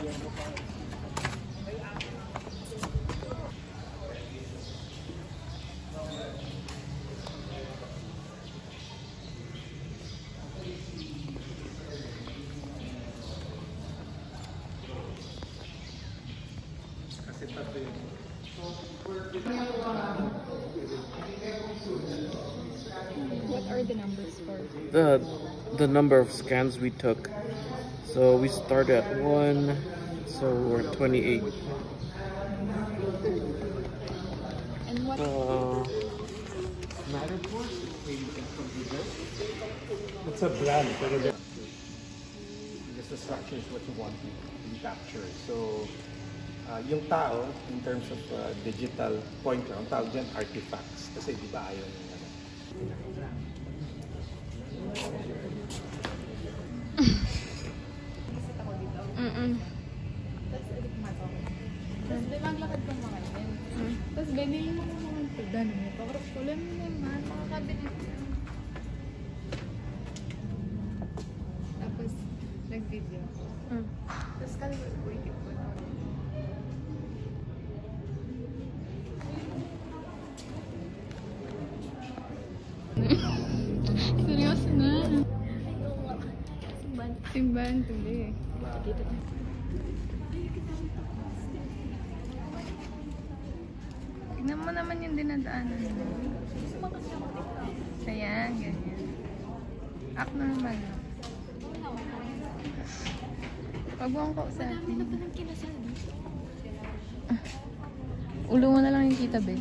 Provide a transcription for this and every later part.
What are the numbers for? The number of scans we took. So we started at 1, so we're at 28. And what? Matterport? It's a brand, pero just the structure is what you want to be captured. So, yung tao, in terms of digital pointer, ang tawag dyan, artifacts. Kasi di ba ayaw yung ano. Tapos maglakad kang mga yan. Tapos ganyan mo kung mga pagdano mo. Pakarap ko lang naman, makakabinet na. Tapos nag-video. Tapos kaliwa ko ikip ko na. Seryoso na. Simbahan tuloy. Dito na. Tignan mo naman yung dinadaanan mo. Ayan, ganyan. Act normal. Pag mo ang kausapin. Marami na palang kinasal dito. Ulo mo na lang yung kita, be.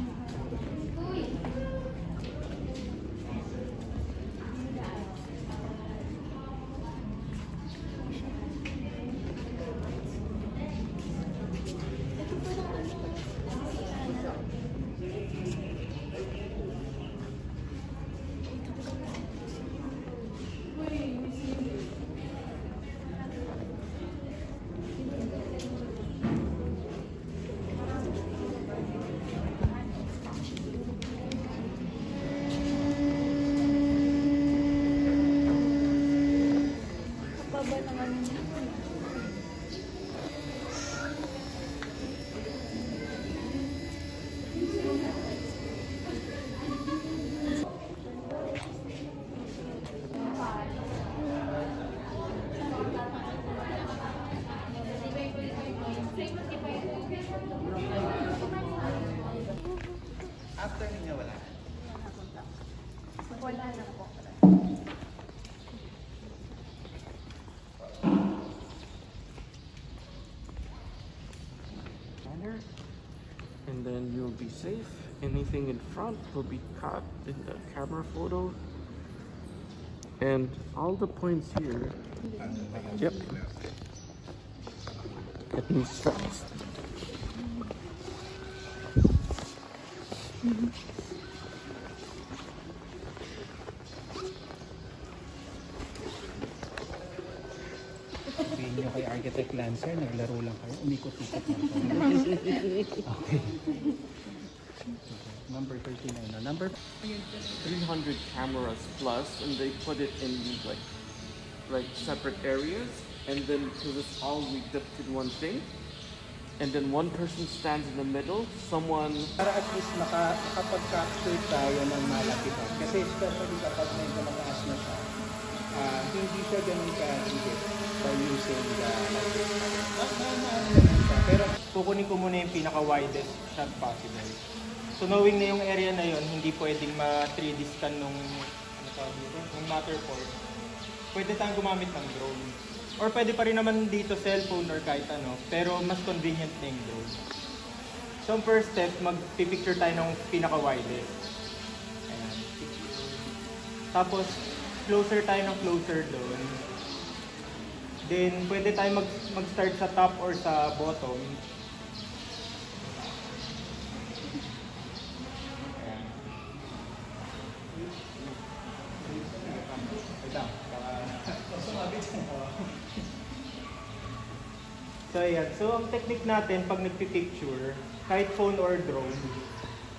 After niya wala. Wala na po. And then you'll be safe. Anything in front will be caught in the camera photo. And all the points here. Yep. It means stress. Sabihin nyo kay Architect Lancer, naglaro lang kayo, umikot-ikot lang kayo. Okay. Number 39 na. Number 300 cameras plus, and they put it in like separate areas, and then because it's all dipped in one thing, and then one person stands in the middle, someone... Para at least makapag-capture tayo ng malapitan. Kasi especially kapag medyo mataas na siya, hindi siya ganun ka-higit by using the pero kukunin ko muna yung pinaka-widest shot possible. So knowing na yung area na yun, hindi pwedeng ma-3D scan nung Matterport. Pwede tayong gumamit ng drone. Or pwede pa rin naman dito cellphone or kahit ano, pero mas convenient na yung drone. So first step, mag-picture tayo ng pinaka-widest. Ayan. Tapos, closer tayo ng closer doon. Then, pwede tayo mag-start sa top or sa bottom. Ayan. So, ayan. So, ang technique natin pag nagpipicture, kahit phone or drone,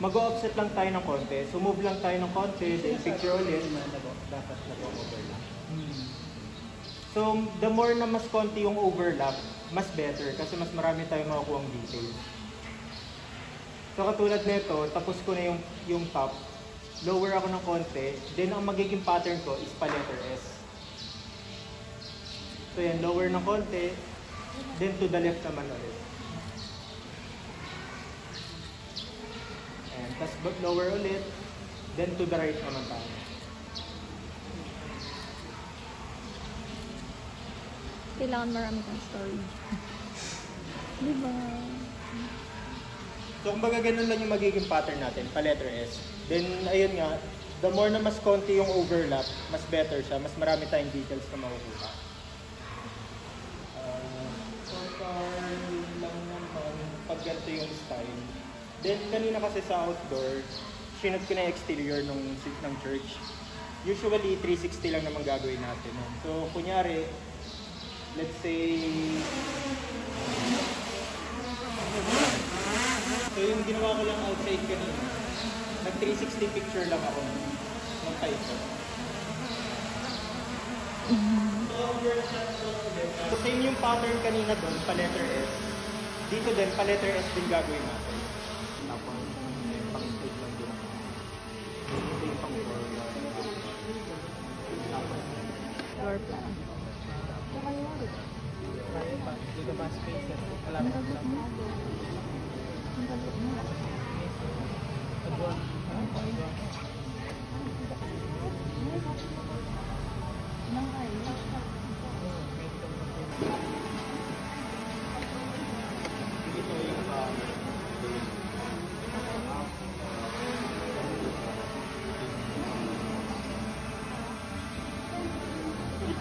mag-offset lang tayo ng konti. So, move lang tayo ng konti, then picture ulit. Dapat nag-overlap. So, the more na mas konti yung overlap, mas better kasi mas marami tayong makukuha ang details. So katulad nito, tapos ko na yung top, lower ako ng konti, then ang magiging pattern ko is pa letter S. So yan, lower ng konti, then to the left naman ulit. And tapos lower ulit, then to the right naman tayo. Kailangan marami kang storage. Diba? So kumbaga ganun lang yung magiging pattern natin, pa letter S. Then ayun nga, the more na mas konti yung overlap, mas better siya, mas marami tayong details na makukuha. So far, yun lang naman pag ganito yung style. Then kanina kasi sa outdoor, sinot ko na yung exterior ng church. Usually 360 lang naman gagawin natin. So kunyari, let's say, so yung ginawa ko lang outside kanina, nag 360 picture lang ako ng title. So same yung pattern kanina doon, pa letter S. Dito din, pa letter S din gagawin natin. Tapos, pang-stage lang din ako. Dito yung pang-floor. Floor plan. Dito ba space? Wala Ang gagot mo. Ang gagot mo.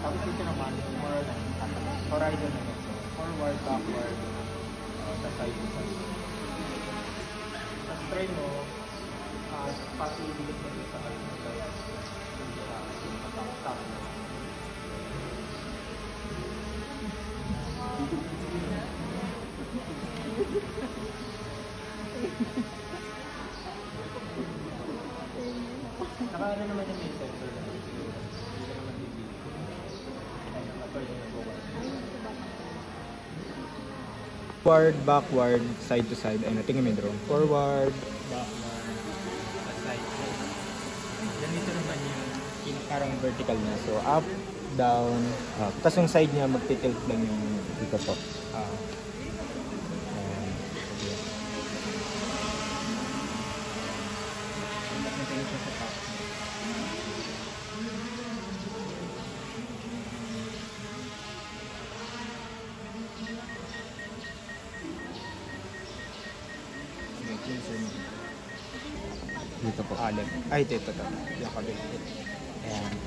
Tapos dito naman, more or less, horizon na ito. Forward, backward, sa side to side. Tapos try mo, pati bilis mo sa side to side. Stop. Naka naman yung may sensor na. Forward, backward, side to side. Ayun, tingnan mo yung drone. Forward, backward, side to side. Ganito naman yung parang vertical niya. So, up, down, up. Tapos yung side niya, magtitilt lang yung dito po. Dito po. Alin. Ay, ito. Yung kabit. Ayan.